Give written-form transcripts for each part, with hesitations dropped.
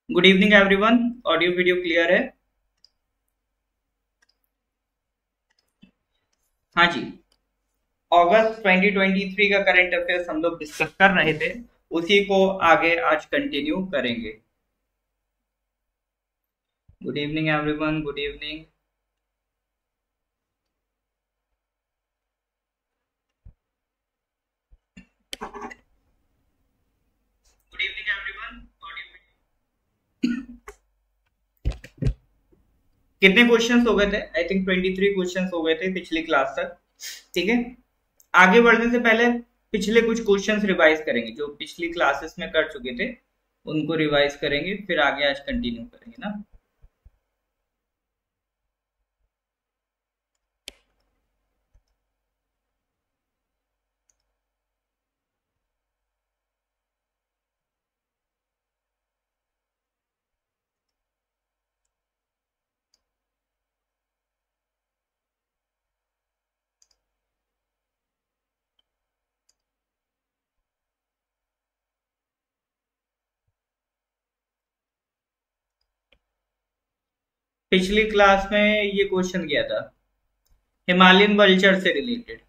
Good evening everyone. Audio video clear है? हाँ जी। अगस्त 2023 का करंट अफेयर्स हम लोग डिस्कस कर रहे थे, उसी को आगे आज कंटिन्यू करेंगे। Good evening everyone, good evening. Good evening everyone. कितने क्वेश्चंस हो गए थे? आई थिंक 23 क्वेश्चंस हो गए थे पिछली क्लास तक। ठीक है, आगे बढ़ने से पहले पिछले कुछ क्वेश्चंस रिवाइज करेंगे जो पिछली क्लासेस में कर चुके थे, उनको रिवाइज करेंगे, फिर आगे आज कंटिन्यू करेंगे ना। पिछली क्लास में ये क्वेश्चन किया था हिमालयन वल्चर से रिलेटेड।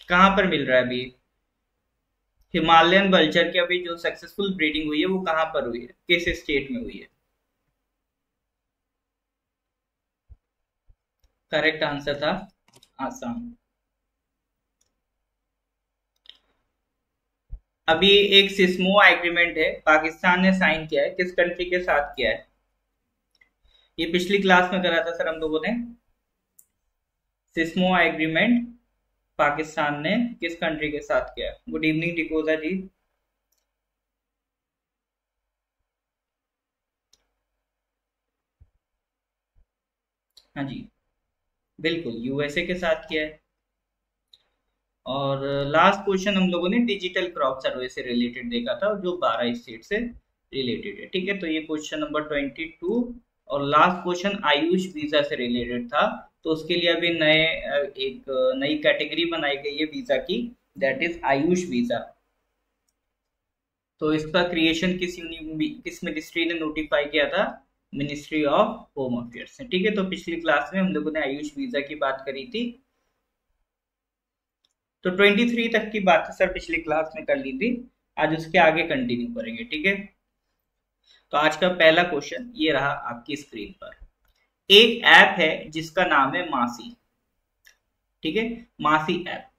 कहां पर मिल रहा है अभी हिमालयन वल्चर की? अभी जो सक्सेसफुल ब्रीडिंग हुई है वो कहां पर हुई है, किस स्टेट में हुई है? करेक्ट आंसर था आसाम। अभी एक सिस्मो एग्रीमेंट है, पाकिस्तान ने साइन किया है, किस कंट्री के साथ किया है? ये पिछली क्लास में करा था सर हम लोगों ने। सिस्मो एग्रीमेंट पाकिस्तान ने किस कंट्री के साथ किया है? गुड इवनिंग डिकोजा जी। हाँ जी, बिल्कुल यूएसए के साथ किया है। और लास्ट क्वेश्चन हम लोगों ने डिजिटल क्रॉप सर्वे से रिलेटेड देखा था, जो 12 स्टेट से रिलेटेड है। ठीक है, तो ये क्वेश्चन नंबर 22 और लास्ट क्वेश्चन आयुष वीजा से रिलेटेड था। तो उसके लिए अभी एक नई कैटेगरी बनाई गई है वीजा की, दैट इज आयुष वीजा। तो इसका क्रिएशन किस मिनिस्ट्री ने नोटिफाई किया था? मिनिस्ट्री ऑफ होम अफेयर्स से। ठीक है, तो पिछली क्लास में हम लोगों ने आयुष वीजा की बात करी थी। तो 23 तक की बात सर पिछली क्लास में कर ली थी, आज उसके आगे कंटिन्यू करेंगे। ठीक है, तो आज का पहला क्वेश्चन ये रहा आपकी स्क्रीन पर। एक ऐप है जिसका नाम है मासी। ठीक है, मासी ऐप,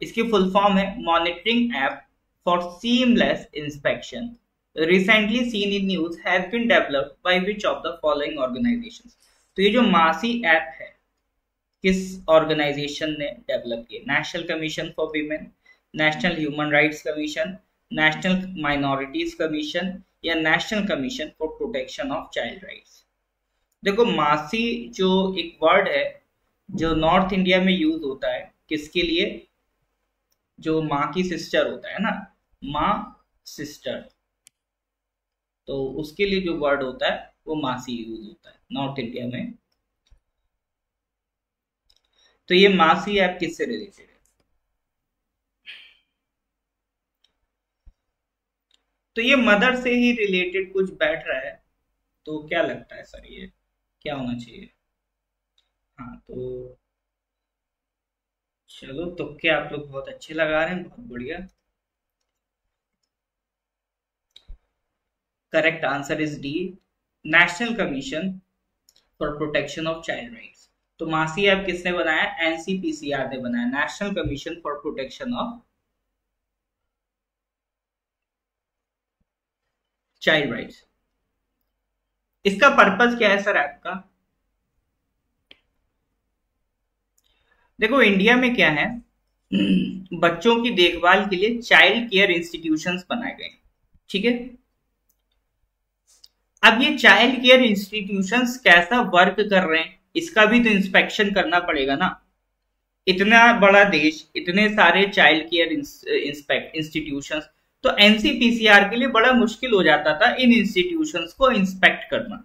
इसकी फुल फॉर्म है monitoring app for seamless inspection, recently seen in news, has been developed by which of the following organisations. तो ये जो मासी ऐप है किस ऑर्गेनाइजेशन ने डेवलप किया? National commission for women, national human rights commission, national minorities commission, या national commission for protection of child rights. देखो, मासी जो एक वर्ड है जो नॉर्थ इंडिया में यूज होता है किसके लिए? जो माँ की सिस्टर होता है ना, माँ सिस्टर, तो उसके लिए जो वर्ड होता है वो मासी यूज होता है नॉर्थ इंडिया में। तो ये मासी ऐप किससे रिलेटेड है? तो ये मदर से ही रिलेटेड कुछ बैठ रहा है। तो क्या लगता है सर, ये क्या होना चाहिए? हाँ, तो चलो, तुक्के आप लोग बहुत अच्छे लगा रहे हैं, बहुत बढ़िया। Correct answer is D, national commission for protection of child rights. तो मासी ऐप किसने बनाया? एनसीपीसीआर ने बनाया, national commission for protection of child Rights. इसका पर्पस क्या है सर ऐप का? देखो, इंडिया में क्या है, बच्चों की देखभाल के लिए चाइल्ड केयर इंस्टीट्यूशंस बनाए गए। ठीक है, अब ये चाइल्ड केयर इंस्टीट्यूशंस कैसा वर्क कर रहे हैं इसका भी तो इंस्पेक्शन करना पड़ेगा ना। इतना बड़ा देश, इतने सारे चाइल्ड केयर इंस्टीट्यूशंस, तो एनसीपीसीआर के लिए बड़ा मुश्किल हो जाता था इन इंस्टीट्यूशंस को इंस्पेक्ट करना।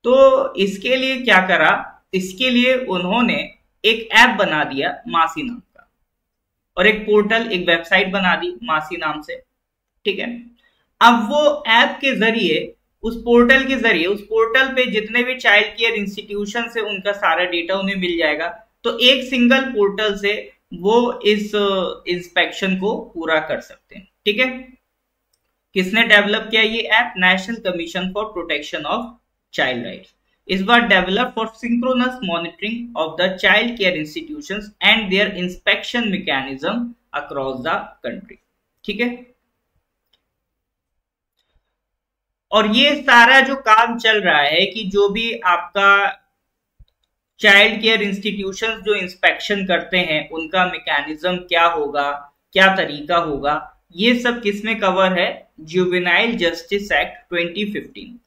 तो इसके लिए क्या करा? इसके लिए उन्होंने एक ऐप बना दिया मासी नाम का, और एक पोर्टल, एक वेबसाइट बना दी मासी नाम से। ठीक है। अब वो ऐप के जरिए, उस पोर्टल के जरिए, उस पोर्टल पे जितने भी चाइल्ड केयर इंस्टीट्यूशन है उनका सारा डेटा उन्हें मिल जाएगा। तो एक सिंगल पोर्टल से वो इस इंस्पेक्शन को पूरा कर सकते हैं। ठीक है। किसने डेवलप किया ये app? National commission for protection of child rights. इस बार develop for synchronous monitoring of the child care institutions and their inspection mechanism across the country. ठीक है। और ये सारा जो काम चल रहा है कि जो भी आपका चाइल्ड केयर इंस्टीट्यूशंस जो इंस्पेक्शन करते हैं उनका मैकेनिज्म क्या होगा, क्या तरीका होगा, ये सब किसमें कवर है? Juvenile justice act 2015।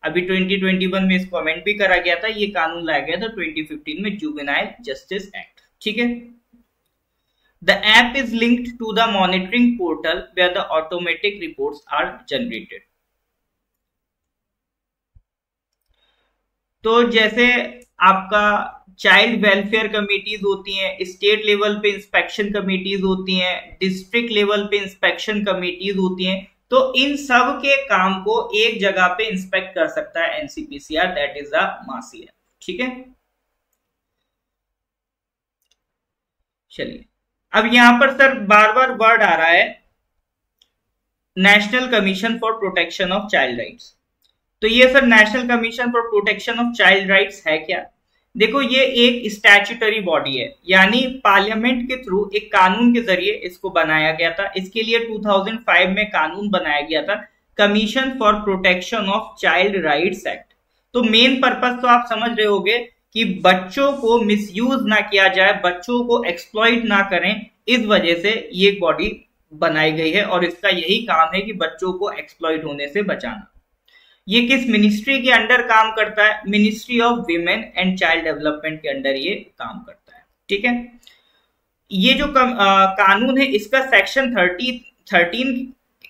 अभी 2021 में इसको अमेंड भी करा गया था, ये कानून लाया गया था 2015 में, जुवेनाइल जस्टिस एक्ट। ठीक है। The app is linked to the monitoring portal where the automatic reports are generated. तो जैसे आपका चाइल्ड वेलफेयर कमेटीज होती हैं, स्टेट लेवल पे इंस्पेक्शन कमेटीज होती हैं, डिस्ट्रिक्ट लेवल पे इंस्पेक्शन कमेटीज होती हैं, तो इन सब के काम को एक जगह पे इंस्पेक्ट कर सकता है एनसीपीसीआर, दैट इज द मासी ऐप। ठीक है। चलिए, अब यहां पर सर बार बार वर्ड आ रहा है national commission for protection of child rights. तो ये sir national commission for protection of child rights है क्या? देखो, ये एक स्टैट्यूटरी बॉडी है, यानी पार्लियामेंट के थ्रू एक कानून के जरिए इसको बनाया गया था। इसके लिए 2005 में कानून बनाया गया था, commission for protection of child rights act. तो मेन पर्पस तो आप समझ रहे होगे कि बच्चों को मिसयूज ना किया जाए, बच्चों को एक्सप्लॉइट ना करें, इस वजह से ये बॉडी बनाई गई है और इसका यही काम है कि बच्चों को एक्सप्लॉइट होने से बचाना। ये किस मिनिस्ट्री के अंडर काम करता है? Ministry of women and child development के अंडर ये काम करता है। ठीक है। ये जो कानून है, इसका सेक्शन 13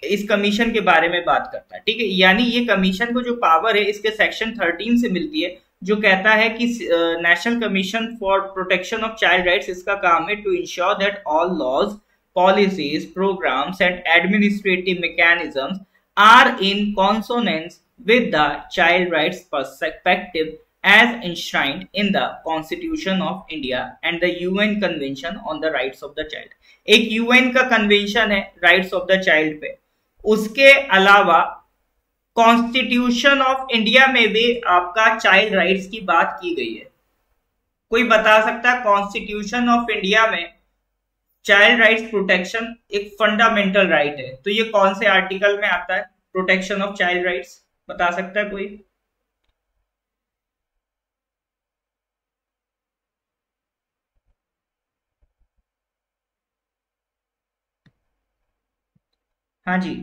इस कमीशन के बारे में बात करता है। ठीक है। यानी ये कमीशन को जो पावर है इसके सेक्शन 13 से मिलती है, जो कहता है कि National commission for protection of child Rights, इसका काम है to ensure that all laws, policies, programmes and administrative mechanisms are in consonance with the child rights perspective as enshrined in the Constitution of India and the UN Convention on the Rights of the Child। एक UN का convention है rights of the child पे, उसके अलावा constitution of India में भी आपका child rights की बात की गई है। कोई बता सकता है कॉन्स्टिट्यूशन ऑफ इंडिया में चाइल्ड राइट्स प्रोटेक्शन एक फंडामेंटल राइट है, तो ये कौन से आर्टिकल में आता है प्रोटेक्शन ऑफ चाइल्ड राइट्स? बता सकता है कोई? हाँ जी,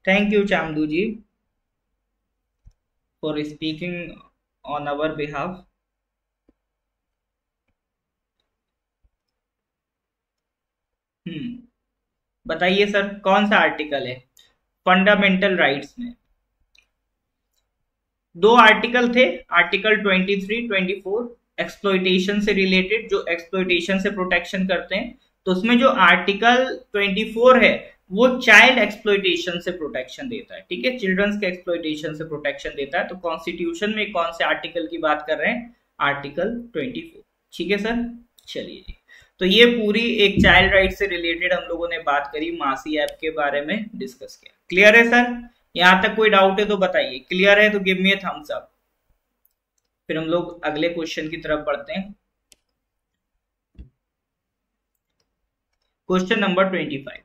thank you Chamdu ji for speaking on our behalf. बताइए सर, कौन सा आर्टिकल है फंडामेंटल राइट्स में? दो आर्टिकल थे, आर्टिकल 23, 24 एक्सप्लॉइटेशन से रिलेटेड, जो एक्सप्लॉइटेशन से प्रोटेक्शन करते हैं। तो उसमें जो आर्टिकल 24 है वो चाइल्ड एक्सप्लॉइटेशन से प्रोटेक्शन देता है। ठीक है, चिल्ड्रंस के एक्सप्लॉइटेशन से प्रोटेक्शन देता है। तो कॉन्स्टिट्यूशन में कौन से आर्टिकल की बात कर रहे हैं? आर्टिकल 24। ठीक है सर, चलिए जी। तो ये पूरी एक चाइल्ड राइट से रिलेटेड हम लोगों ने बात करी, मासी ऐप के बारे में डिस्कस किया। क्लियर है सर? यहां तक कोई डाउट है तो बताइए। क्लियर है तो गिव मी ए थम्स अप। फिर हम लोग अगले क्वेश्चन की तरफ बढ़ते हैं। Question number 25।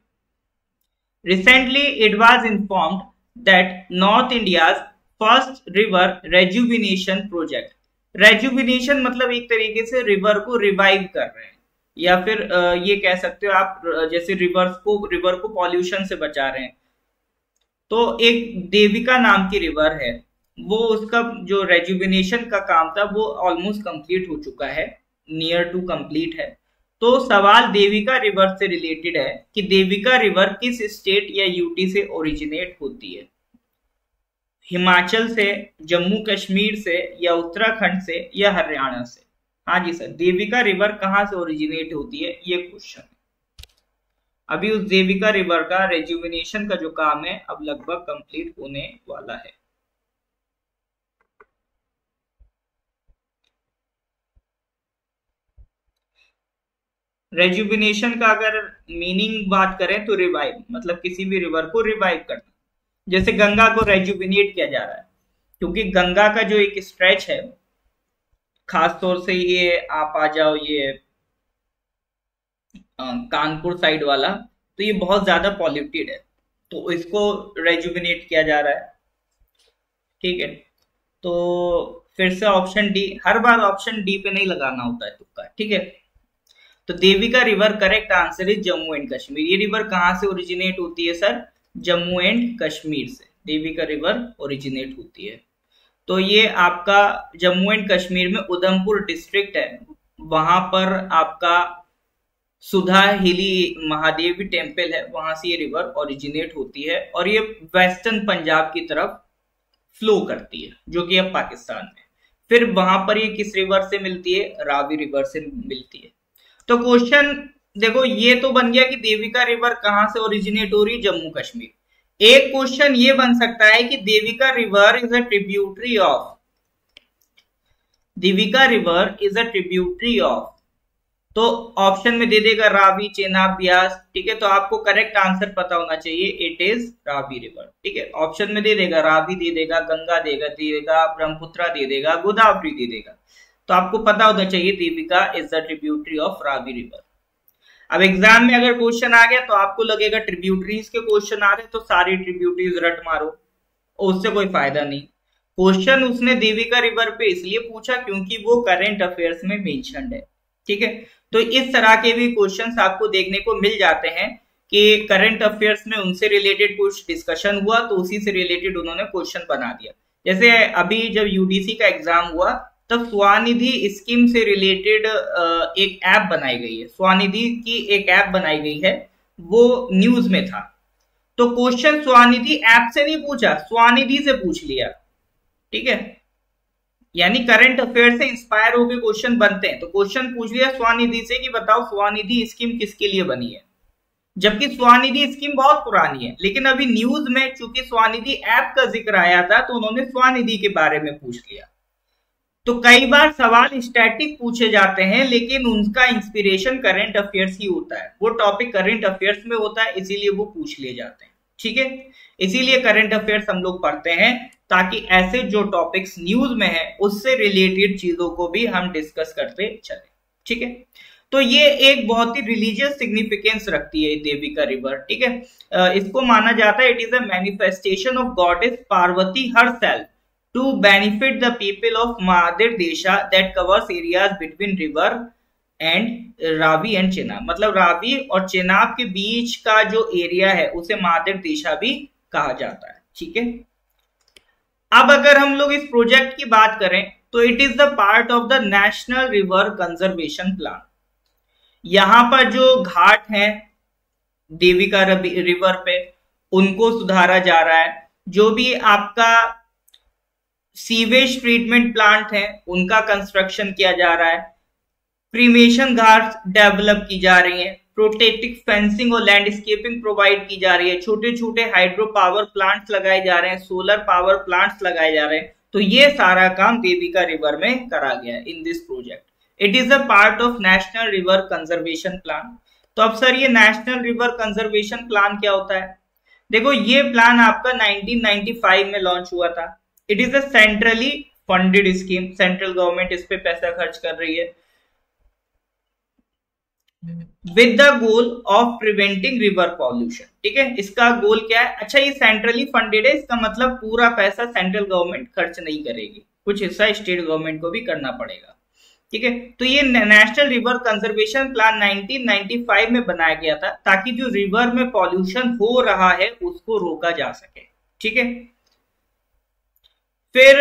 Recently, it was informed that North India's first river rejuvenation project, rejuvenation मतलब एक तरीके से रिवर को रिवाइव कर रहे हैं, या फिर ये कह सकते हो आप जैसे रिवर को पॉल्यूशन से बचा रहे हैं। तो एक देविका नाम की रिवर है, वो उसका जो रेजुविनेशन का काम था वो ऑलमोस्ट कंप्लीट हो चुका है, नियर टू कंप्लीट है। तो सवाल देविका रिवर से रिलेटेड है कि देविका रिवर किस स्टेट या यूटी से ओरिजिनेट होती है? हिमाचल से, जम्मू कश्मीर से, या उत्तराखंड से, या हरियाणा से? हाँ जी सर, देविका रिवर कहां से ओरिजिनेट होती है, ये क्वेश्चन है। अभी उस देविका रिवर का रेजुविनेशन का जो काम है अब लगभग कंप्लीट होने वाला है। रेजुविनेशन का अगर मीनिंग बात करें तो रिवाइव, मतलब किसी भी रिवर को रिवाइव करना। जैसे गंगा को रेजुविनेट किया जा रहा है, क्योंकि गंगा का जो एक स्ट्रेच है, खास तौर से ये आप आ जाओ ये कानपुर साइड वाला, तो ये बहुत ज्यादा पॉल्यूटेड है, तो इसको रेजुविनेट किया जा रहा है। ठीक है, तो फिर से ऑप्शन डी, हर बार ऑप्शन डी पे नहीं लगाना होता है तुक्का। ठीक है, तो Devika river correct answer is Jammu and Kashmir. ये रिवर कहां से ओरिजिनेट होती है सर? जम्मू एंड कश्मीर से देविका रिवर ओरिजिनेट होती है। तो ये आपका जम्मू एंड कश्मीर में उधमपुर डिस्ट्रिक्ट है, वहां पर आपका सुधा हिली महादेवी टेम्पल है, वहां से ये रिवर ओरिजिनेट होती है और ये वेस्टर्न पंजाब की तरफ फ्लो करती है, जो कि अब पाकिस्तान में। फिर वहां पर ये किस रिवर से मिलती है? रावी रिवर से मिलती है। तो क्वेश्चन देखो, ये तो बन गया कि देविका रिवर कहां से ओरिजिनेट हो रही है? जम्मू कश्मीर। एक क्वेश्चन ये बन सकता है कि Devika river is a tributary of, Devika river is a tributary of, तो ऑप्शन में दे देगा रावी, चेनाब, ब्यास। ठीक है, तो आपको करेक्ट आंसर पता होना चाहिए, इट इज रावी रिवर। ठीक है, ऑप्शन में दे देगा रावी, दे देगा गंगा, देगा ब्रह्मपुत्रा, दे देगा गोदावरी, दे देगा, तो आपको पता होना चाहिए Devika is the tributary of Ravi river. अब एग्जाम में अगर क्वेश्चन आ गया तो आपको लगेगा ट्रिब्यूटरीज के क्वेश्चन आ रहे तो सारी ट्रिब्यूटरीज रट मारो, उससे कोई फायदा नहीं। क्वेश्चन उसने देविका रिवर पे इसलिए पूछा क्योंकि वो करंट अफेयर्स में मेंशन्ड है। ठीक है, तो इस तरह के भी क्वेश्चंस आपको देखने को मिल जाते हैं कि करंट अफेयर्स में उनसे रिलेटेड कुछ डिस्कशन हुआ तो उसी से रिलेटेड उन्होंने क्वेश्चन बना दिया। जैसे अभी जब यूडीसी का एग्जाम हुआ तब स्वनिधि स्कीम से रिलेटेड एक ऐप बनाई गई है, स्वनिधि की एक ऐप बनाई गई है, वो न्यूज में था। तो क्वेश्चन स्वनिधि ऐप से नहीं पूछा, स्वनिधि से पूछ लिया। ठीक है, यानी करंट अफेयर से इंस्पायर होकर क्वेश्चन बनते हैं, तो क्वेश्चन पूछ लिया स्वनिधि से कि बताओ स्वनिधि स्कीम किसके लिए बनी है, जबकि स्वनिधि स्कीम बहुत पुरानी है। लेकिन अभी न्यूज में चूंकि स्वनिधि ऐप का जिक्र आया था तो उन्होंने स्वनिधि के बारे में पूछ लिया। तो कई बार सवाल स्टैटिक पूछे जाते हैं लेकिन उनका इंस्पिरेशन करंट अफेयर्स ही होता है, वो टॉपिक करंट अफेयर्स में होता है, इसीलिए वो पूछ लिए जाते हैं। ठीक है, इसीलिए करंट अफेयर्स हम लोग पढ़ते हैं ताकि ऐसे जो टॉपिक्स न्यूज में है उससे रिलेटेड चीजों को भी हम डिस्कस करते चले। ठीक है, तो ये एक बहुत ही रिलीजियस सिग्निफिकेंस रखती है देविका रिवर। ठीक है, इसको माना जाता है it is a manifestation of goddess Parvati herself to benefit the people of Mahadir Desha that covers areas between river and Ravi and Chenab. मतलब रावी और चेनाब के बीच का जो एरिया है उसे महादेव देशा भी कहा जाता है। ठीक है, अब अगर हम लोग इस प्रोजेक्ट की बात करें तो it is the part of the national river conservation plan. यहां पर जो घाट हैं देविका रिवर पे उनको सुधारा जा रहा है, जो भी आपका सीवेज ट्रीटमेंट प्लांट है उनका कंस्ट्रक्शन किया जा रहा है, क्रीमेशन घाट डेवलप की जा रही है, प्रोटेक्टिव फेंसिंग और लैंडस्केपिंग प्रोवाइड की जा रही है, छोटे छोटे हाइड्रो पावर प्लांट्स लगाए जा रहे हैं, सोलर पावर प्लांट्स लगाए जा रहे हैं। तो ये सारा काम देविका रिवर में करा गया है in this project. It is a part of national river conservation plan. तो अब सर ये नेशनल रिवर कंजर्वेशन प्लान क्या होता है? देखो, ये प्लान आपका 1995 में लॉन्च हुआ था। It is a centrally funded scheme, central government इस पे पैसा खर्च कर रही है with the goal of preventing river pollution. ठीक है, इसका गोल क्या है? अच्छा, ये सेंट्रली फंडेड है, इसका मतलब पूरा पैसा सेंट्रल गवर्नमेंट खर्च नहीं करेगी, कुछ हिस्सा स्टेट गवर्नमेंट को भी करना पड़ेगा। ठीक है, तो ये नेशनल रिवर कंजर्वेशन प्लान 1995 में बनाया गया था ताकि जो रिवर में पॉल्यूशन हो रहा है उसको रोका जा सके। ठीक है, फिर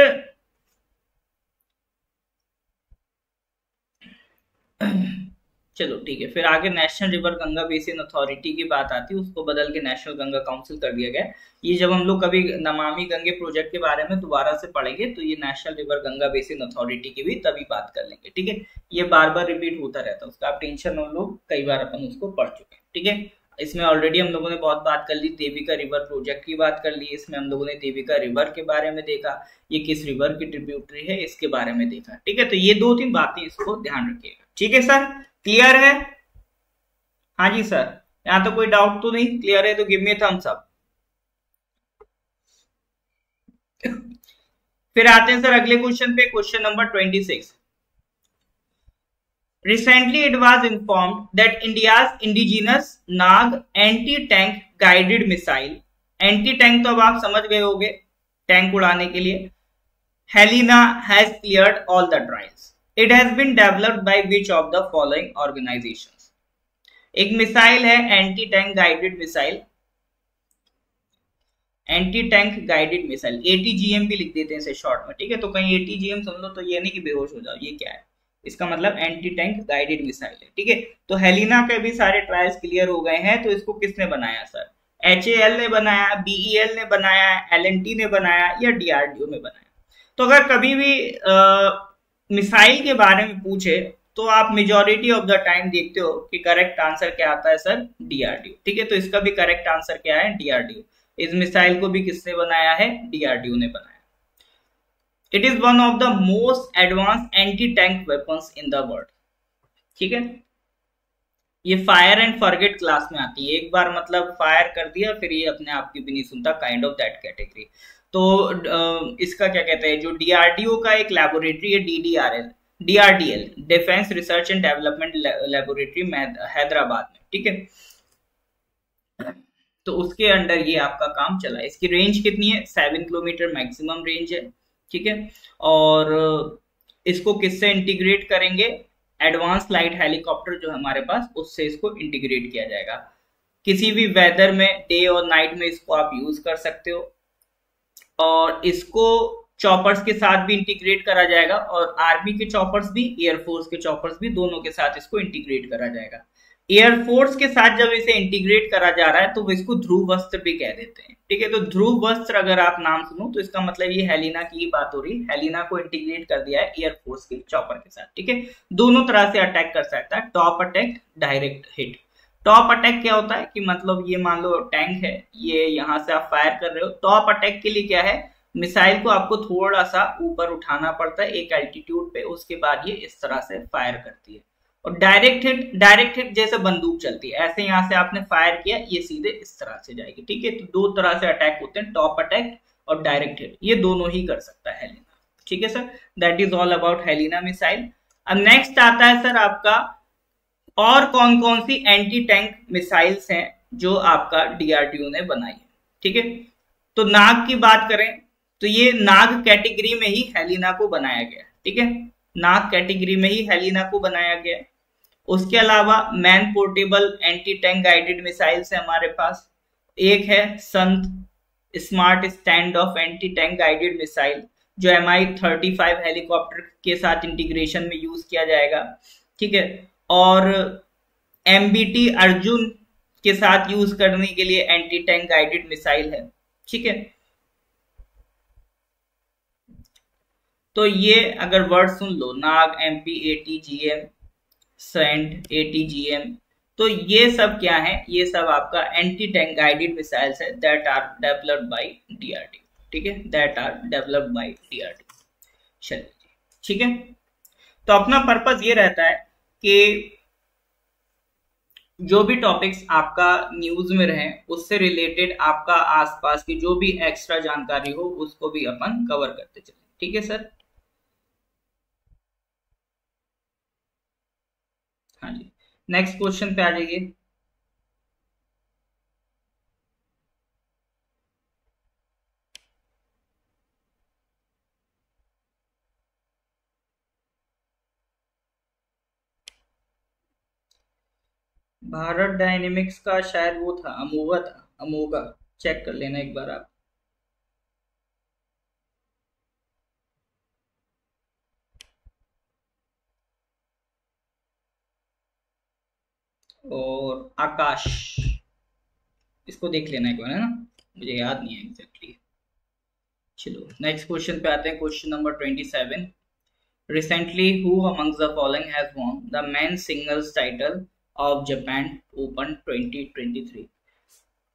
चलो ठीक है, फिर आगे national river Ganga basin authority की बात आती है, उसको बदल के नेशनल गंगा काउंसिल कर दिया गया। ये जब हम लोग कभी नमामि गंगे प्रोजेक्ट के बारे में दोबारा से पढ़ेंगे तो ये national river Ganga basin authority की भी तभी बात कर लेंगे। ठीक है, ये बार बार रिपीट होता रहता है, उसका आप टेंशन न लो, कई बार अपन उसको पढ़ चुके हैं। ठीक है, इसमें ऑलरेडी हम लोगों ने बहुत बात कर ली, देविका रिवर प्रोजेक्ट की बात कर ली, इसमें हम लोगों ने देविका रिवर के बारे में देखा, ये किस रिवर की ट्रिब्यूटरी है इसके बारे में देखा। ठीक है, तो ये 2-3 बातें इसको ध्यान रखिएगा। ठीक है सर, क्लियर है? हाँ जी सर, यहाँ तो कोई डाउट तो नहीं? क्लियर है तो गिव मी थम्स अप। फिर आते हैं सर अगले क्वेश्चन पे, question number 26। Recently, it was informed that India's indigenous Nag anti-tank guided missile, anti-tank तो अब आप समझ गए होंगे, टैंक उड़ाने के लिए, Helena has cleared all the trials. It has been developed by which of the following organizations? एक मिसाइल है anti tank guided missile, anti tank guided missile, ATGM भी लिख देते हैं इसे शॉर्ट में। ठीक है, तो कहीं ATGM सुन लो तो ये नहीं कि बेहोश हो जाओ, ये क्या है, इसका मतलब एंटी टैंक गाइडेड मिसाइल है। ठीक है, तो हेलिना के भी सारे ट्रायल्स क्लियर हो गए हैं। तो इसको किसने बनाया सर? HAL ने बनाया, BEL ने बनाया, LNT ने बनाया या DRDO ने बनाया? तो अगर कभी भी मिसाइल के बारे में पूछे तो आप मेजॉरिटी ऑफ द टाइम देखते हो कि करेक्ट आंसर क्या आता है सर? DRDO। ठीक है, तो इसका भी करेक्ट आंसर क्या है? DRDO। इस मिसाइल को भी किसने बनाया है? DRDO ने बनाया। It is one of the most advanced anti-tank weapons in the world। ठीक है, ये फायर एंड फॉरगेट क्लास में आती है, एक बार मतलब फायर कर दिया फिर ये अपने आप की भी नहीं सुनता, काइंड ऑफ दैट कैटेगरी। तो इसका क्या कहते हैं, जो DRDO का एक लेबोरेटरी है DRDL, defence research and development laboratory Hyderabad में। ठीक है, तो उसके अंडर ये आपका काम चला है। इसकी रेंज कितनी है? 7 किलोमीटर मैक्सिमम रेंज है। ठीक है, और इसको किससे इंटीग्रेट करेंगे? एडवांस लाइट हेलीकॉप्टर जो हमारे पास, उससे इसको इंटीग्रेट किया जाएगा। किसी भी वेदर में, डे और नाइट में इसको आप यूज कर सकते हो, और इसको चॉपर्स के साथ भी इंटीग्रेट करा जाएगा, और आर्मी के चॉपर्स भी, एयरफोर्स के चॉपर्स भी, दोनों के साथ इसको इंटीग्रेट करा जाएगा। एयरफोर्स के साथ जब इसे इंटीग्रेट करा जा रहा है तो वो इसको ध्रुव वस्त्र भी कह देते हैं। ठीक है, तो ध्रुव वस्त्र अगर आप नाम सुनो तो इसका मतलब ये हेलिना की बात हो रही है। हेलिना को इंटीग्रेट कर दिया है एयरफोर्स के चॉपर के साथ। ठीक है, दोनों तरह से अटैक कर सकता है, top attack, direct hit. Top attack क्या होता है कि मतलब ये मान लो टैंक है, ये यहाँ से आप फायर कर रहे हो, टॉप अटैक के लिए क्या है, मिसाइल को आपको थोड़ा सा ऊपर उठाना पड़ता है एक एल्टीट्यूड पे, उसके बाद ये इस तरह से फायर करती है। और डायरेक्ट हिट जैसे बंदूक चलती है, ऐसे यहाँ से आपने फायर किया, ये सीधे इस तरह से जाएगी। ठीक है, तो 2 तरह से अटैक होते हैं, टॉप अटैक और डायरेक्ट हिट, ये दोनों ही कर सकता है हेलिना। ठीक है sir, that is all about Helina missile. अब नेक्स्ट आता है सर आपका, और कौन कौन सी एंटी टैंक मिसाइल्स हैं जो आपका DRDO ने बनाई है। ठीक है, तो नाग की बात करें तो ये नाग कैटेगरी में ही हेलिना को बनाया गया। ठीक है, नाग कैटेगरी में ही हेलिना को बनाया गया। उसके अलावा man portable anti tank guided missiles है हमारे पास। एक है संत smart stand of anti tank guided missile, जो Mi-35 हेलीकॉप्टर के साथ इंटीग्रेशन में यूज किया जाएगा। ठीक है, और MBT अर्जुन के साथ यूज करने के लिए एंटी टैंक गाइडेड मिसाइल है। ठीक है, तो ये अगर वर्ड सुन लो, Nag, MP, ATGM, SANT, ATGM, तो ये सब क्या है, ये सब आपका एंटी टैंक गाइडेड मिसाइल्स है that are developed by DRDO। ठीक है, that are developed by DRDO। चलिए, ठीक है, तो अपना पर्पस ये रहता है कि जो भी टॉपिक्स आपका न्यूज में रहे उससे रिलेटेड आपका आसपास की जो भी एक्स्ट्रा जानकारी हो उसको भी अपन कवर करते चले। ठीक है सर, हाँ जी, नेक्स्ट क्वेश्चन पे आ जाइए। भारत डायनेमिक्स का शायद वो था, अमोगा, चेक कर लेना एक बार आप। और आकाश, इसको देख लेना एक बार, है ना, मुझे याद नहीं है एग्जैक्टली। चलो नेक्स्ट क्वेश्चन पे आते हैं, question number 27। Recently, who amongst the following has won the men's singles title of Japan open 2023।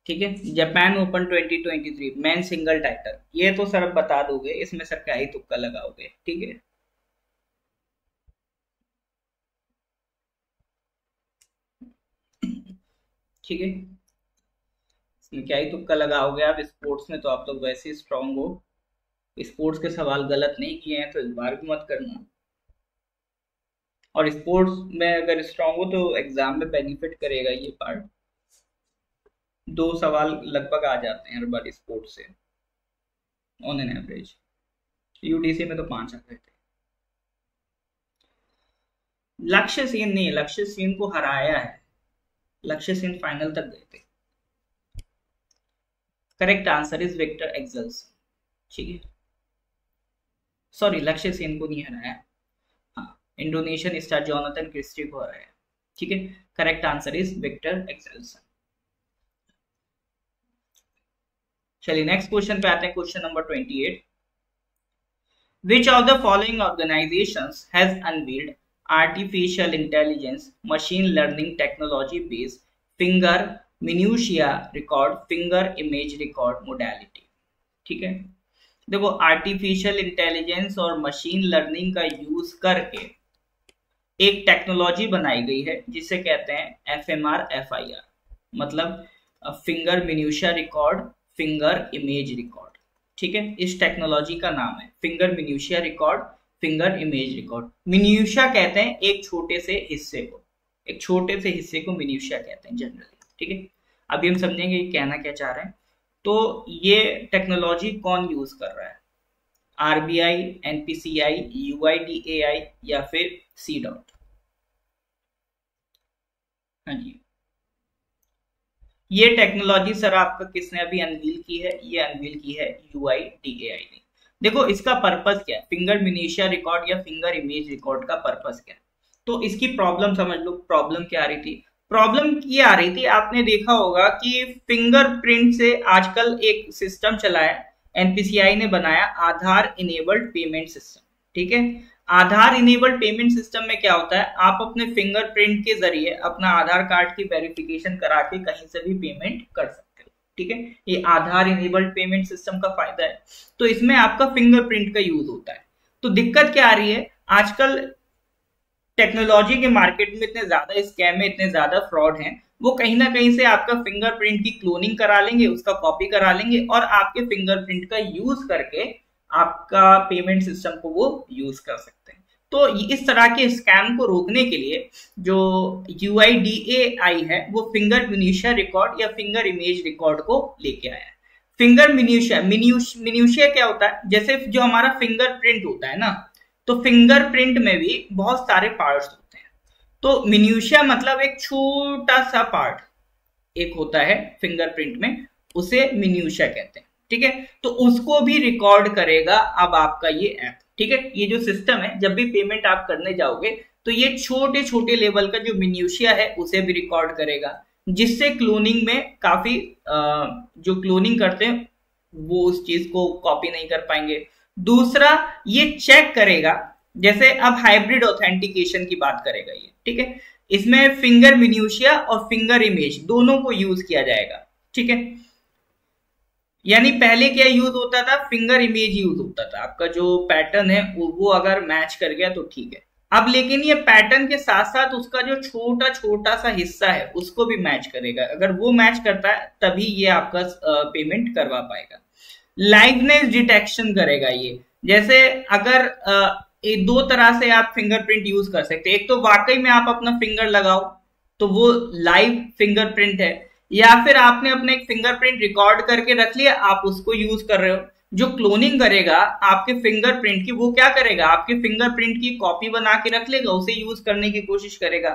ठीक है, Japan open 2023 men single title, ये तो सर बता दोगे, इसमें सर क्या ही तुक्का लगाओगे। ठीक है, ठीक है, इसमें क्या ही तुक्का लगाओगे आप, स्पोर्ट्स में तो आप लोग वैसे ही स्ट्रांग हो, स्पोर्ट्स के सवाल गलत नहीं किए हैं तो इस बार भी मत करना। और स्पोर्ट्स में अगर स्ट्रांग हो तो एग्जाम में बेनिफिट करेगा ये पार्ट। 2 सवाल लगभग आ जाते हैं हर बार स्पोर्ट्स से ऑन एन एवरेज, यूडीसी में तो 5 आ गए थे। लक्ष्य सेन नहीं, लक्ष्य सेन को हराया है, लक्ष्य सेन फाइनल तक गए थे। Correct answer is Viktor Axelsen. ठीक है, सॉरी लक्ष्य सेन को नहीं हराया, हाँ इंडोनेशियन स्टार जोनाथन क्रिस्टी को हराया। ठीक है, correct answer is Viktor Axelsen. चलिए नेक्स्ट क्वेश्चन पे आते हैं, question number 28। Which of the following organizations has unveiled artificial intelligence machine learning technology based finger minutia record finger image record modality? ठीक है, देखो आर्टिफिशियल इंटेलिजेंस और machine learning का use करके एक टेक्नोलॉजी बनाई गई है जिसे कहते हैं FMR FIR, मतलब finger minutiae record finger image record. ठीक है, इस टेक्नोलॉजी का नाम है finger minutiae record finger image record. Minutiae कहते हैं एक छोटे से हिस्से को, एक छोटे से हिस्से को मिन्यूशिया कहते हैं जनरली। ठीक है, अभी हम समझेंगे ये कहना क्या चाह रहे हैं। तो ये टेक्नोलॉजी कौन यूज कर रहा है, RBI, NPCI, UIDAI या फिर CDOT? हाँ जी, ये टेक्नोलॉजी सर आपका किसने अभी अनवील की है, ये अनवील की है UIDAI ने। देखो इसका पर्पस क्या है, फिंगर मिनिशिया रिकॉर्ड या फिंगर इमेज रिकॉर्ड का पर्पस क्या है, तो इसकी प्रॉब्लम समझ लो। प्रॉब्लम क्या आ रही थी, प्रॉब्लम ये आ रही थी, आपने देखा होगा कि फिंगरप्रिंट से आजकल एक सिस्टम चला है, NPCI ने बनाया, आधार इनेबल्ड पेमेंट सिस्टम। ठीक है, आधार इनेबल्ड पेमेंट सिस्टम में क्या होता है, आप अपने फिंगरप्रिंट के जरिए अपना आधार कार्ड की वेरिफिकेशन करा के कहीं से भी पेमेंट कर सकते हो। ठीक है, ये आधार इनेबल्ड पेमेंट सिस्टम का फायदा है। तो इसमें आपका फिंगरप्रिंट का यूज होता है। तो दिक्कत क्या आ रही है, आजकल टेक्नोलॉजी के मार्केट में इतने ज्यादा स्कैम है, इतने ज्यादा फ्रॉड हैं, वो कहीं ना कहीं से आपका फिंगरप्रिंट की क्लोनिंग करा लेंगे, उसका कॉपी करा लेंगे और आपके फिंगरप्रिंट का यूज करके आपका पेमेंट सिस्टम को वो यूज कर सकते हैं। तो इस तरह के स्कैम को रोकने के लिए जो UIDAI है वो फिंगर मिन्यूशिया रिकॉर्ड या फिंगर इमेज रिकॉर्ड को लेके आया है। फिंगर मिन्यूशिया क्या होता है, जैसे जो हमारा फिंगरप्रिंट होता है ना, तो फिंगरप्रिंट में भी बहुत सारे पार्ट्स होते हैं। तो मिन्यूशिया मतलब एक छोटा सा पार्ट एक होता है फिंगरप्रिंट में, उसे मिन्यूशिया कहते हैं। ठीक है, तो उसको भी रिकॉर्ड करेगा अब आपका ये ऐप। ठीक है, ये जो सिस्टम है, जब भी पेमेंट आप करने जाओगे तो ये छोटे छोटे लेवल का जो मिन्यूशिया है उसे भी रिकॉर्ड करेगा, जिससे क्लोनिंग में काफी जो क्लोनिंग करते हैं वो उस चीज को कॉपी नहीं कर पाएंगे। दूसरा, ये चेक करेगा, जैसे अब हाइब्रिड ऑथेंटिकेशन की बात करेगा ये। ठीक है, इसमें फिंगर मिन्यूशिया और फिंगर इमेज दोनों को यूज किया जाएगा। ठीक है, यानी पहले क्या यूज होता था, फिंगर इमेज यूज होता था, आपका जो पैटर्न है वो अगर मैच कर गया तो ठीक है। अब लेकिन ये पैटर्न के साथ साथ उसका जो छोटा छोटा सा हिस्सा है उसको भी मैच करेगा, अगर वो मैच करता है तभी ये आपका पेमेंट करवा पाएगा। लाइवनेस डिटेक्शन करेगा ये, जैसे अगर दो तरह से आप फिंगरप्रिंट यूज कर सकते हैं, एक तो वाकई में आप अपना फिंगर लगाओ तो वो लाइव फिंगरप्रिंट है, या फिर आपने अपना एक फिंगरप्रिंट रिकॉर्ड करके रख लिया, आप उसको यूज कर रहे हो। जो क्लोनिंग करेगा आपके फिंगरप्रिंट की, वो क्या करेगा, आपके फिंगरप्रिंट की कॉपी बना के रख लेगा, उसे यूज करने की कोशिश करेगा।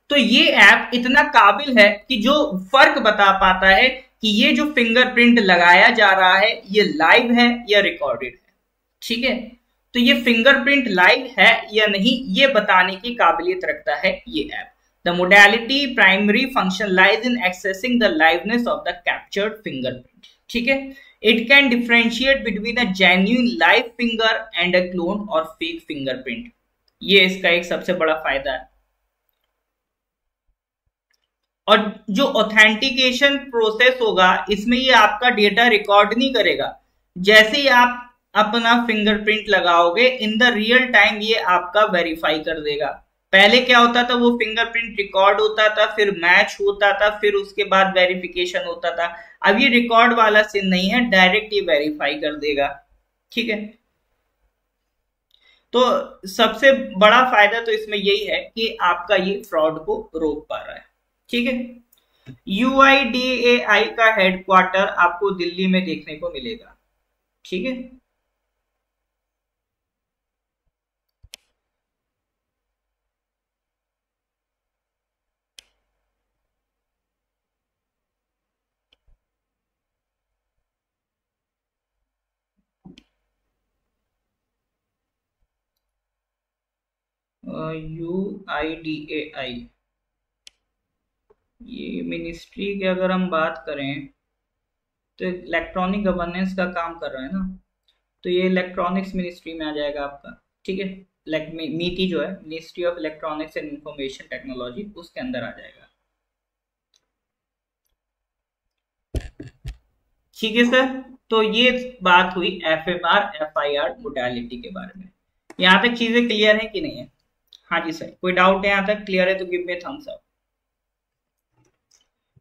तो ये ऐप इतना काबिल है कि जो फर्क बता पाता है कि ये जो फिंगरप्रिंट लगाया जा रहा है ये लाइव है या रिकॉर्डेड है। ठीक है, तो ये फिंगरप्रिंट लाइव है या नहीं ये बताने की काबिलियत रखता है ये app. The modality primary function lies in accessing the liveness of the captured fingerprint. ठीक है, it can differentiate between a genuine live finger and a clone or fake fingerprint. ये इसका एक सबसे बड़ा फायदा है। और जो ऑथेंटिकेशन प्रोसेस होगा इसमें ये आपका डेटा रिकॉर्ड नहीं करेगा। जैसे ही आप अपना फिंगरप्रिंट लगाओगे इन द रियल टाइम ये आपका वेरीफाई कर देगा। पहले क्या होता था, वो फिंगरप्रिंट रिकॉर्ड होता था, फिर मैच होता था, फिर उसके बाद वेरिफिकेशन होता था। अब ये रिकॉर्ड वाला सीन नहीं है, डायरेक्ट ये वेरीफाई कर देगा। ठीक है, तो सबसे बड़ा फायदा तो इसमें यही है कि आपका ये फ्रॉड को रोक पा रहा है। ठीक है, UIDAI का हेडक्वार्टर आपको दिल्ली में देखने को मिलेगा। ठीक है, UIDAI, ये मिनिस्ट्री की अगर हम बात करें तो इलेक्ट्रॉनिक गवर्नेंस का काम कर रहा है ना, तो ये इलेक्ट्रॉनिक्स मिनिस्ट्री में आ जाएगा आपका। ठीक है, मीटी जो है ministry of electronics and information technology, उसके अंदर आ जाएगा। ठीक है सर, तो ये बात हुई FMR FIR मोडालिटी के बारे में। यहाँ तक चीजें क्लियर है कि नहीं है? हाँ जी सर, कोई डाउट है यहाँ तक क्लियर है तो गिव मी थम्स अप।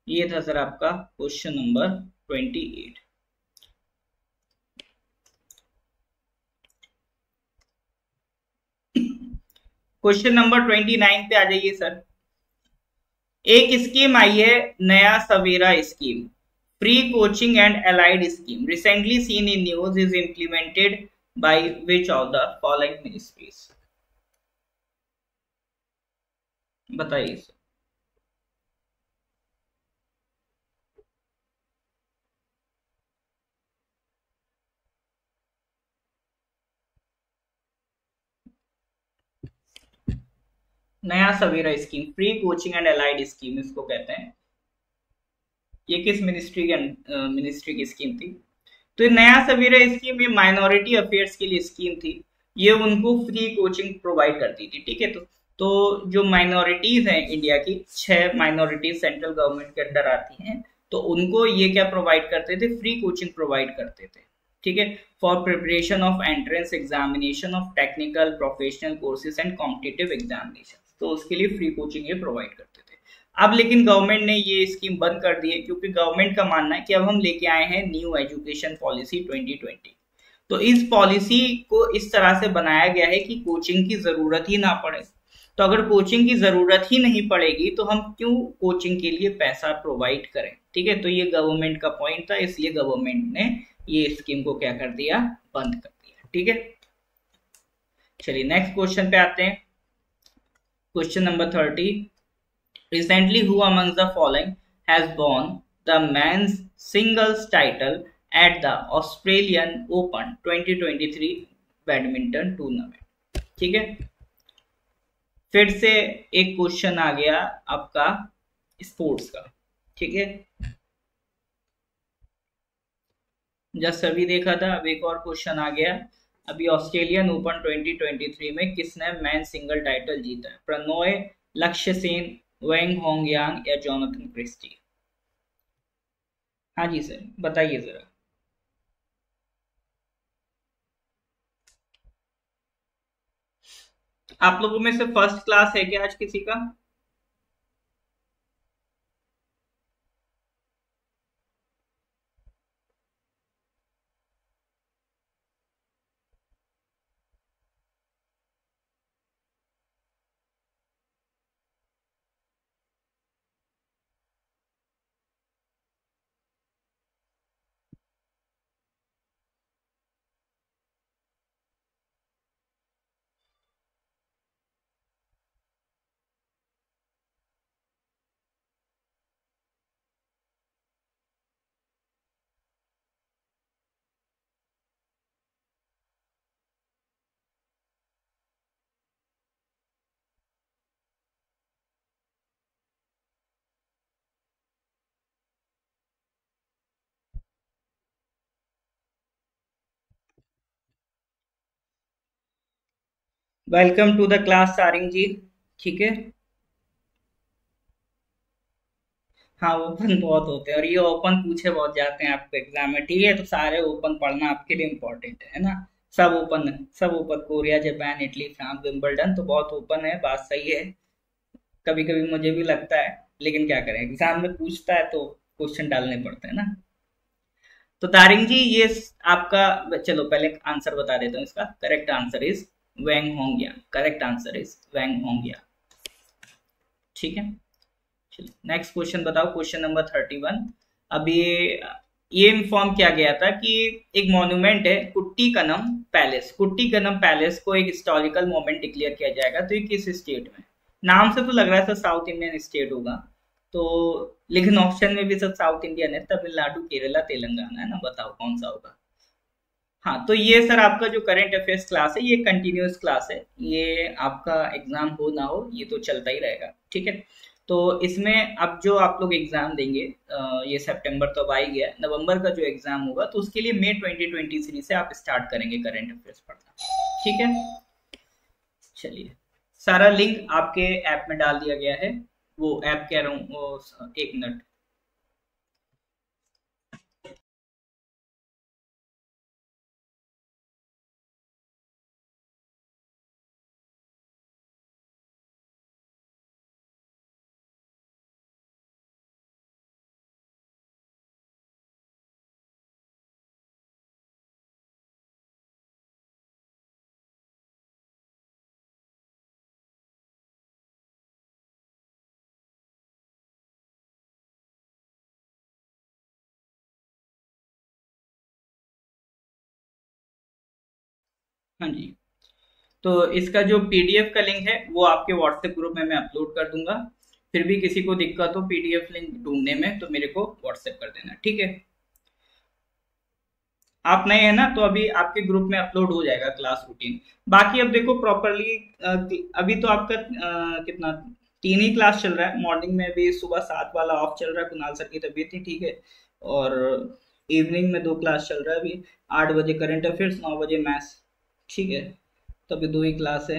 ये था सर आपका क्वेश्चन नंबर 28। क्वेश्चन नंबर 29 पे आ जाइए सर। एक स्कीम आई है, Naya Savera scheme, free coaching and allied scheme, recently seen in news, is implemented by which of the following ministries? बताइए sir. Naya Savera scheme, free coaching and allied scheme इसको कहते हैं। ये किस मिनिस्ट्री की स्कीम थी? तो ये नया सवेरा स्कीम ये माइनॉरिटी अफेयर्स के लिए स्कीम थी। ये उनको फ्री कोचिंग प्रोवाइड करती थी। ठीक है, तो जो माइनॉरिटीज हैं इंडिया की, 6 माइनॉरिटीज सेंट्रल गवर्नमेंट के अंडर आती हैं, तो उनको ये क्या प्रोवाइड करते थे? फ्री कोचिंग प्रोवाइड करते थे। ठीक है, for preparation of entrance examination of technical professional courses and competitive examination, तो उसके लिए फ्री कोचिंग ये प्रोवाइड करते थे। अब लेकिन गवर्नमेंट ने ये स्कीम बंद कर दी है, क्योंकि गवर्नमेंट का मानना है कि अब हम लेके आए हैं न्यू एजुकेशन पॉलिसी 2020। तो इस पॉलिसी को इस तरह से बनाया गया है कि कोचिंग की जरूरत ही ना पड़े। तो अगर कोचिंग की जरूरत ही नहीं पड़ेगी तो हम क्यों कोचिंग के लिए पैसा प्रोवाइड करें? ठीक है, तो ये गवर्नमेंट का पॉइंट था, इसलिए गवर्नमेंट ने ये स्कीम को क्या कर दिया? बंद कर दिया। ठीक है, चलिए नेक्स्ट क्वेश्चन पे आते हैं। Question number 30। Recently, who amongst the following has won the men's singles title at the Australian Open 2023 badminton tournament? ठीक है, फिर से एक क्वेश्चन आ गया आपका स्पोर्ट्स का। ठीक है, जस्ट अभी देखा था, अब एक और क्वेश्चन आ गया। अभी ऑस्ट्रेलियन ओपन 2023 में किसने मैन सिंगल टाइटल जीता है? प्रणॉय, लक्ष्य सेन, वेंग होंगयांग या जोनाथन क्रिस्टी? हाँ जी सर, बताइए जरा। आप लोगों में से फर्स्ट क्लास है क्या आज किसी का? वेलकम टू द क्लास सारिंग जी। ठीक है, हाँ ओपन बहुत होते हैं, और ये ओपन पूछे बहुत जाते हैं आपको एग्जाम में, ठीक है, तो सारे ओपन पढ़ना आपके लिए इम्पोर्टेंट है ना। सब ओपन है, सब open, Korea, Japan, Italy, France, Wimbledon, तो बहुत ओपन है, बात सही है। कभी कभी मुझे भी लगता है, लेकिन क्या करें, एग्जाम में पूछता है तो क्वेश्चन डालने पड़ते हैं ना। तो तारिंग जी ये आपका, चलो पहले आंसर बता देता हूँ इसका। करेक्ट आंसर इज वेंग होंगिया। करेक्ट आंसर इज वेंग होंगिया। ठीक है, चलो नेक्स्ट क्वेश्चन बताओ, क्वेश्चन नंबर 31। अब ये इन्फॉर्म किया गया था कि एक मॉन्यूमेंट है कुट्टी कनम पैलेस, कुट्टी कनम पैलेस को एक हिस्टोरिकल मोमेंट डिक्लेयर किया जाएगा, तो ये किस स्टेट में? नाम से तो लग रहा है सर साउथ इंडियन स्टेट होगा, तो लेकिन ऑप्शन में भी सब साउथ इंडियन है, तमिलनाडु, केरला, तेलंगाना है ना, बताओ कौन सा होगा। हाँ, तो ये सर आपका जो करंट अफेयर्स क्लास है, ये कंटिन्यूअस क्लास है, ये आपका एग्जाम हो ना हो ये तो चलता ही रहेगा, ठीक है। तो इसमें अब जो आप लोग एग्जाम देंगे, ये सितंबर तो अब आ ही गया, नवंबर का जो एग्जाम होगा तो उसके लिए मई 2023 से आप स्टार्ट करेंगे करंट अफेयर्स पढ़ना, ठीक है। चलिए, सारा लिंक आपके ऐप में डाल दिया गया है, वो ऐप कह रहा हूँ वो, एक मिनट। हाँ जी, तो इसका जो पीडीएफ का लिंक है वो आपके व्हाट्सएप ग्रुप में मैं अपलोड कर दूंगा। फिर भी किसी को दिक्कत हो पीडीएफ लिंक ढूंढने में तो मेरे को व्हाट्सएप कर देना, ठीक है। आप नए हैं ना, तो अभी आपके ग्रुप में अपलोड हो जाएगा क्लास रूटीन। बाकी अब देखो प्रॉपरली, अभी तो आपका कितना, 3 ही क्लास चल रहा है। मॉर्निंग में भी सुबह 7 वाला ऑफ चल रहा है, कुणाल सर की तबीयत नहीं ठीक है, और इवनिंग में 2 क्लास चल रहा है अभी, 8 बजे करंट अफेयर्स, 9 बजे मैथ्स, ठीक है। तो अभी 2 ही क्लास है।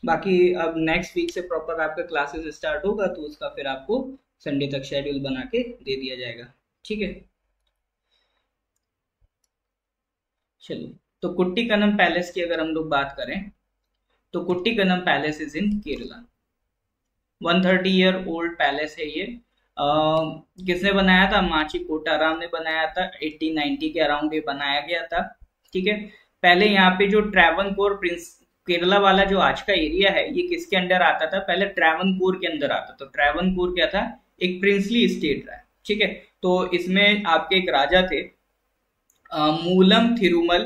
बाकी अब नेक्स्ट वीक से प्रॉपर आपका क्लासेस स्टार्ट होगा, तो उसका फिर आपको संडे तक शेड्यूल बना के दे दिया जाएगा, ठीक है। चलो, तो कुट्टी कनम पैलेस की अगर हम लोग बात करें, तो Kuttikkanam palace is in Kerala. 130 year old palace है ये। किसने बनाया था? माची कोटाराम ने बनाया था, 1890 के अराउंड ये बनाया गया था, ठीक है। पहले यहाँ पे जो ट्रैवनकोर प्रिंस, केरला वाला जो आज का एरिया है, ये किसके अंडर आता था? पहले ट्रैवनकोर के अंदर आता था। ट्रैवनकोर क्या था? एक प्रिंसली स्टेट रहा है, ठीक है। तो इसमें आपके एक राजा थे, मूलम थिरुमल,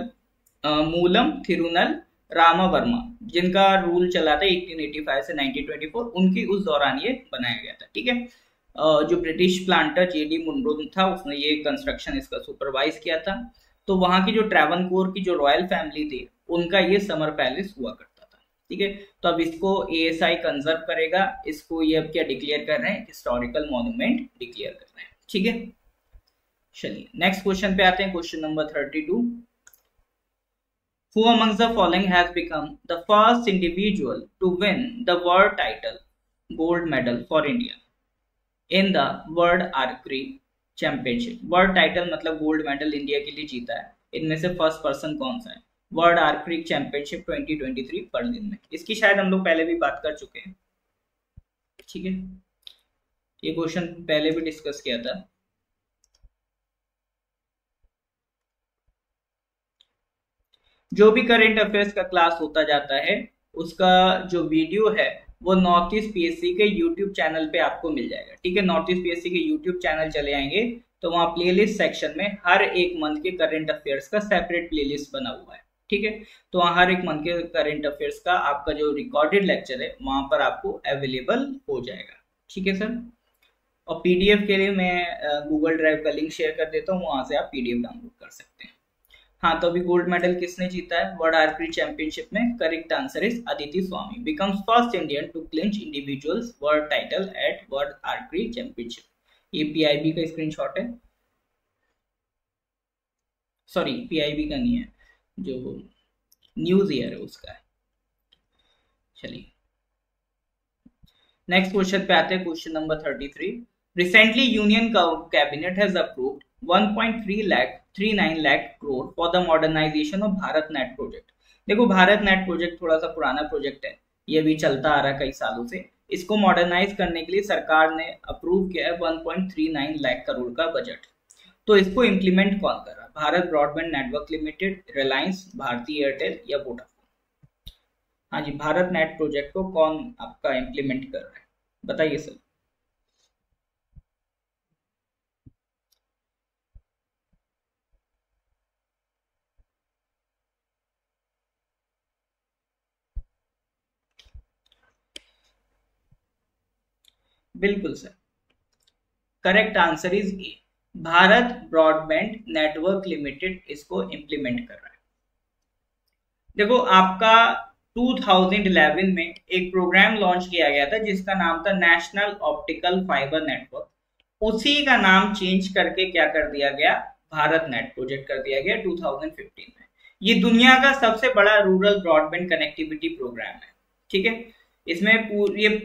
मूलम थिरुनल रामावर्मा, जिनका रूल चला था 1885 से 1924, उनकी उस दौरान ये बनाया गया था, ठीक है। जो ब्रिटिश प्लांटर जेडी मुनरो था, उसने ये कंस्ट्रक्शन इसका सुपरवाइज किया था। तो वहां की जो ट्रैवनकोर की जो रॉयल फैमिली थी, उनका ये समर पैलेस हुआ करता था, ठीक है। तो अब इसको एएसआई कंजर्व करेगा, इसको ये अब क्या डिक्लेयर कर रहे हैं? हिस्टोरिकल मॉन्यूमेंट डिक्लेयर कर रहे हैं, ठीक है। चलिए नेक्स्ट क्वेश्चन पे आते हैं, question number 32। Who amongst the following has become the first individual to win the world title gold medal for India in the World Archery Championship? World title मतलब गोल्ड मेडल इंडिया के लिए जीता है, इनमें से फर्स्ट पर्सन कौन सा है? वर्ल्ड आर्करी चैंपियनशिप 2023 बर्लिन में, इसकी शायद हम लोग पहले भी बात कर चुके हैं, ठीक है। ये क्वेश्चन पहले भी डिस्कस किया था। जो भी करंट अफेयर्स का क्लास होता जाता है, उसका जो वीडियो है वो नॉर्थ ईस्ट पीएससी के यूट्यूब चैनल पे आपको मिल जाएगा, ठीक है। नॉर्थ ईस्ट पीएससी के यूट्यूब चैनल चले आएंगे, तो वहाँ प्लेलिस्ट सेक्शन में हर एक मंथ के करंट अफेयर्स का सेपरेट प्लेलिस्ट बना हुआ है, ठीक है। तो वहाँ हर एक मंथ के करंट अफेयर्स का आपका जो रिकॉर्डेड लेक्चर है वहां पर आपको अवेलेबल हो जाएगा, ठीक है सर। और पीडीएफ के लिए मैं गूगल ड्राइव का लिंक शेयर कर देता हूँ, वहां से आप पीडीएफ डाउनलोड कर सकते हैं। हाँ, तो अभी गोल्ड मेडल किसने जीता है वर्ल्ड आर्चरी चैंपियनशिप में? Correct answer is Aditi Swami becomes first Indian to clinch individuals world title at world archery championship. ये पीआईबी का स्क्रीनशॉट है, सॉरी पीआईबी का नहीं है, जो न्यूज ईयर है उसका है। चलिए नेक्स्ट क्वेश्चन पे आते हैं, question number 33। Recently union cabinet has approved 1.39 lakh crore for the modernisation of Bharat net project. देखो भारत नेट प्रोजेक्ट थोड़ा सा पुराना प्रोजेक्ट है, ये भी चलता आ रहा है कई सालों से। इसको मॉडर्नाइज करने के लिए सरकार ने अप्रूव किया है 1.39 लाख करोड़ का बजट। तो इसको इम्प्लीमेंट कौन कर रहा है? Bharat Broadband Network Limited, Reliance, Bharti Airtel या वोडाफोन? हाँ जी, भारत नेट प्रोजेक्ट को कौन आपका इम्प्लीमेंट कर रहा है, बताइए सर। बिल्कुल sir, correct answer is a, Bharat Broadband Network limited इसको इम्प्लीमेंट कर रहा है। देखो आपका 2011 में एक प्रोग्राम लॉन्च किया गया था जिसका नाम था नेशनल ऑप्टिकल फाइबर नेटवर्क, उसी का नाम चेंज करके क्या कर दिया गया, भारत नेट प्रोजेक्ट कर दिया गया 2015 में। ये दुनिया का सबसे बड़ा रूरल ब्रॉडबैंड कनेक्टिविटी प्रोग्राम है, ठीक है। इसमें ये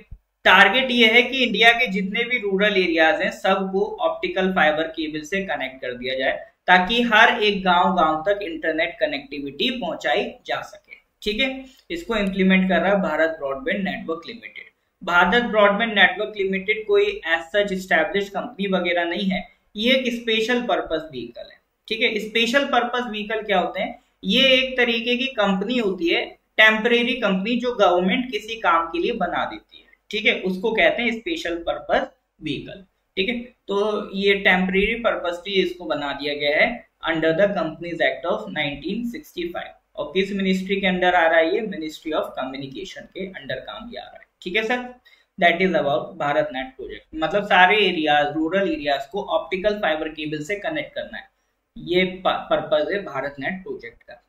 टारगेट ये है कि इंडिया के जितने भी रूरल एरियाज हैं सबको ऑप्टिकल फाइबर केबल से कनेक्ट कर दिया जाए ताकि हर एक गांव तक इंटरनेट कनेक्टिविटी पहुंचाई जा सके, ठीक है। इसको इंप्लीमेंट कर रहा है Bharat Broadband Network limited. Bharat Broadband Network limited कोई एज सच एस्टैब्लिश कंपनी वगैरह नहीं है, ये एक स्पेशल पर्पस व्हीकल है, ठीक है। स्पेशल पर्पस व्हीकल क्या होते हैं? ये एक तरीके की कंपनी होती है, टेम्परेरी कंपनी जो गवर्नमेंट किसी काम के लिए बना देती है, ठीक है, उसको कहते हैं स्पेशल पर्पस व्हीकल, ठीक है। तो ये टेम्परेरी पर्पस के लिए इसको बना दिया गया है under the companies act of 1965। और किस मिनिस्ट्री के अंडर आ रहा है? ये मिनिस्ट्री ऑफ कम्युनिकेशन के अंडर काम किया आ रहा है, ठीक है sir. That is about Bharat net project, मतलब सारे एरियाज, रूरल एरियाज को ऑप्टिकल फाइबर केबल से कनेक्ट करना है, ये पर्पज है भारत नेट प्रोजेक्ट का।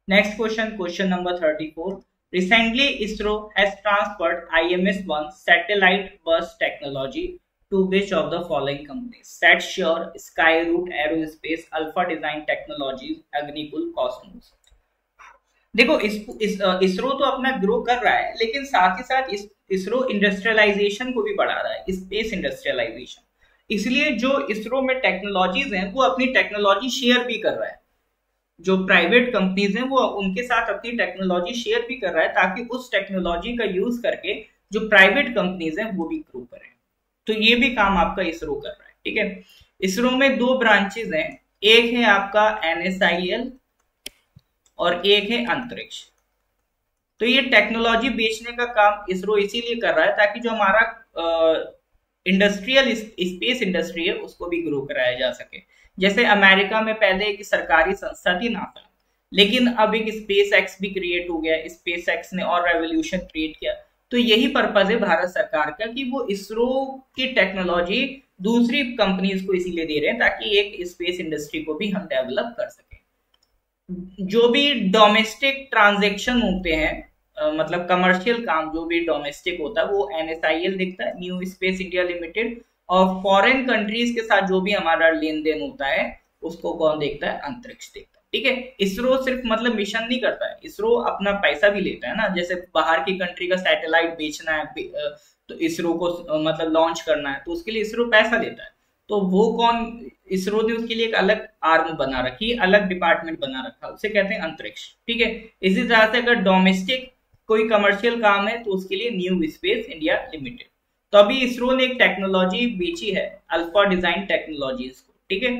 Next question, question number 34। Recently, ISRO has transferred IMS-1 satellite bus technology to which of the following companies? SatSure, Skyroot Aerospace, Alpha Design Technologies, Agnikul, Cosmos। देखो इसरो तो अपना grow कर रहा है, लेकिन साथ ही साथ इसरो इंडस्ट्रियलाइजेशन को भी बढ़ा रहा है, स्पेस इंडस्ट्रियलाइजेशन। इसलिए जो इसरो में टेक्नोलॉजीज हैं वो अपनी टेक्नोलॉजी शेयर भी कर रहा है, जो प्राइवेट कंपनीज हैं वो उनके साथ अपनी टेक्नोलॉजी शेयर भी कर रहा है ताकि उस टेक्नोलॉजी का यूज करके जो प्राइवेट कंपनीज हैं वो भी ग्रो करें। तो ये भी काम आपका इसरो कर रहा है, ठीक है। इसरो में दो ब्रांचेज हैं, एक है आपका NSIL और एक है अंतरिक्ष। तो ये टेक्नोलॉजी बेचने का काम इसरो इसीलिए कर रहा है ताकि जो हमारा इंडस्ट्रियल स्पेस इंडस्ट्री है उसको भी ग्रो कराया जा सके। जैसे अमेरिका में पहले एक सरकारी संस्था थी नासा, लेकिन अब एक स्पेस एक्स भी क्रिएट हो गया, स्पेस एक्स ने और रेवोल्यूशन क्रिएट किया। तो यही पर्पज है भारत सरकार का कि वो इसरो की टेक्नोलॉजी दूसरी कंपनीज को इसीलिए दे रहे हैं ताकि एक स्पेस इंडस्ट्री को भी हम डेवलप कर सके। जो भी डोमेस्टिक ट्रांजेक्शन होते हैं, मतलब कमर्शियल काम जो भी डोमेस्टिक होता है वो NSIL देखता है, न्यू स्पेस इंडिया लिमिटेड। और फॉरेन कंट्रीज के साथ जो भी हमारा लेन देन होता है उसको कौन देखता है? अंतरिक्ष देखता है, ठीक है। इसरो सिर्फ मतलब मिशन नहीं करता है, इसरो अपना पैसा भी लेता है ना। जैसे बाहर की कंट्री का सैटेलाइट बेचना है तो इसरो को मतलब लॉन्च करना है, तो उसके लिए इसरो पैसा लेता है। तो वो कौन, इसरो ने उसके लिए एक अलग आर्म बना रखी, अलग डिपार्टमेंट बना रखा, उसे कहते हैं अंतरिक्ष, ठीक है। इसी तरह से अगर डोमेस्टिक कोई कमर्शियल काम है तो उसके लिए न्यू स्पेस इंडिया लिमिटेड। तो अभी इसरो ने एक टेक्नोलॉजी बेची है, अल्फा डिजाइन टेक्नोलॉजीज को, ठीक है।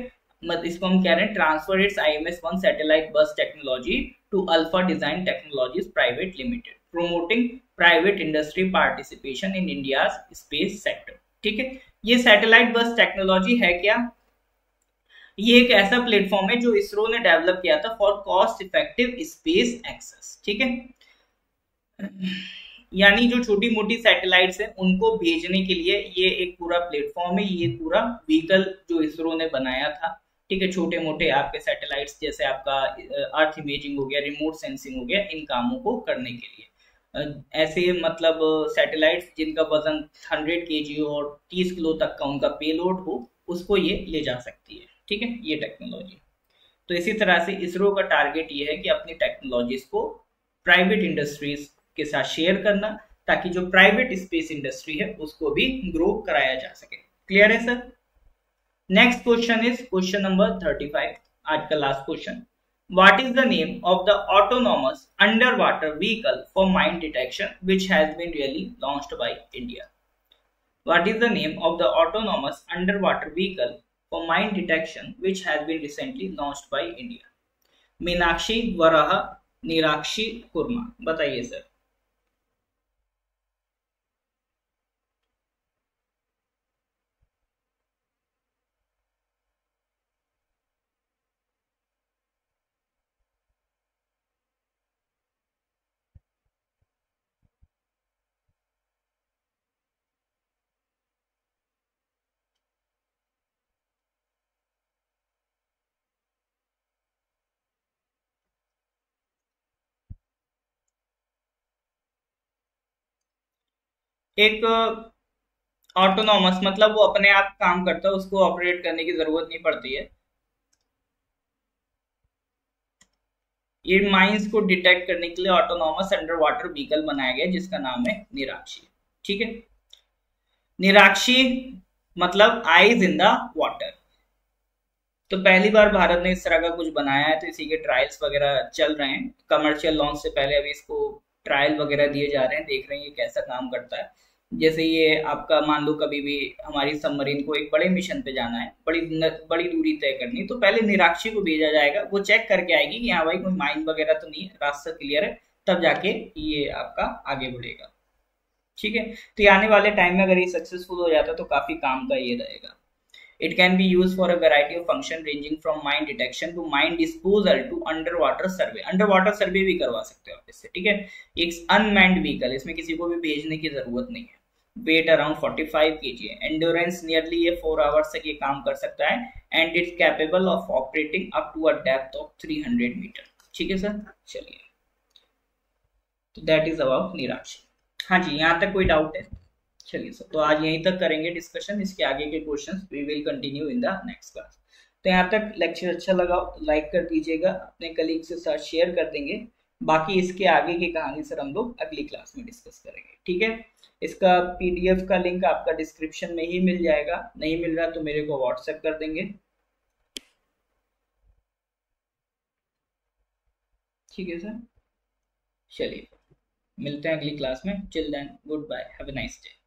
मतलब इसको हम कह रहे हैं transfer its IMS-1 satellite bus technology to Alpha Design Technologies Private Limited, promoting private industry participation in India space sector, ठीक है। ये सैटेलाइट बस टेक्नोलॉजी है क्या? ये एक ऐसा प्लेटफॉर्म है जो इसरो ने डेवलप किया था for cost effective space access, ठीक है। यानी जो छोटी मोटी सैटेलाइट्स हैं उनको भेजने के लिए ये एक पूरा प्लेटफॉर्म है, ये पूरा व्हीकल जो इसरो ने बनाया था, ठीक है। छोटे मोटे आपके सैटेलाइट्स जैसे आपका अर्थ इमेजिंग हो गया, रिमोट सेंसिंग हो गया, इन कामों को करने के लिए ऐसे मतलब सैटेलाइट्स जिनका वजन 100 kg और 30 किलो तक का उनका पेलोड हो, उसको ये ले जा सकती है, ठीक है, ये टेक्नोलॉजी। तो इसी तरह से इसरो का टारगेट ये है कि अपनी टेक्नोलॉजीज को प्राइवेट इंडस्ट्रीज के साथ शेयर करना, ताकि जो प्राइवेट स्पेस इंडस्ट्री है उसको भी ग्रो कराया जा सके। क्लियर है sir? Next question is question number 35, आज का last question. What is the name of the autonomous underwater vehicle for mine detection which has been really launched by India? What is the name of the autonomous underwater vehicle for mine detection which has been recently launched by India? Meenakshi, Varaha, Nirakshi, Kurma, बताइए sir. एक autonomous मतलब वो अपने आप काम करता है, उसको ऑपरेट करने की जरूरत नहीं पड़ती है। ये माइंस को डिटेक्ट करने के लिए ऑटोनॉमस अंडर वाटर व्हीकल बनाया गया जिसका नाम है निराक्षी। ठीक है, निराक्षी मतलब आईज इन द वाटर। तो पहली बार भारत ने इस तरह का कुछ बनाया है, तो इसी के ट्रायल्स वगैरह चल रहे हैं। कमर्शियल लॉन्च से पहले अभी इसको ट्रायल वगैरह दिए जा रहे हैं, देख रहे हैं ये कैसा काम करता है। जैसे ये आपका मान लो कभी भी हमारी सबमरीन को एक बड़े मिशन पे जाना है, बड़ी दूरी तय करनी, तो पहले निराक्षी को भेजा जाएगा, वो चेक करके आएगी कि हाँ भाई कोई माइन वगैरह तो नहीं है, रास्ता क्लियर है, तब जाके ये आपका आगे बढ़ेगा। ठीक है, तो ये आने वाले टाइम में अगर ये सक्सेसफुल हो जाता है तो काफी काम का ये रहेगा। It can be used for a variety of function ranging from mine detection to mine disposal to underwater survey। underwater survey भी करवा सकते हो आप इससे। ठीक है, एक अनमैन्ड व्हीकल, इसमें किसी को भी भेजने की जरूरत नहीं है। वेट अराउंड 45 kg है, एंड्योरेंस नियरली ये 4 आवर्स तक ये काम कर सकता है, and it's capable of operating up to a depth of 300 metre. ठीक है सर, चलिए, तो दैट इज अबाउट निराक्षी। हाँ जी, यहाँ तक कोई डाउट है? चलिए सर, तो आज यहीं तक करेंगे डिस्कशन, इसके आगे के questions we will continue in the next class. तो यहाँ तक लेक्चर अच्छा लगा लाइक कर दीजिएगा, अपने कलीग के साथ शेयर कर देंगे। बाकी इसके आगे की कहानी सर हम लोग अगली क्लास में डिस्कस करेंगे। ठीक है, इसका पीडीएफ का लिंक आपका डिस्क्रिप्शन में ही मिल जाएगा, नहीं मिल रहा तो मेरे को व्हाट्सएप कर देंगे। ठीक है सर, चलिए मिलते हैं अगली क्लास में। Till then goodbye, have a nice day.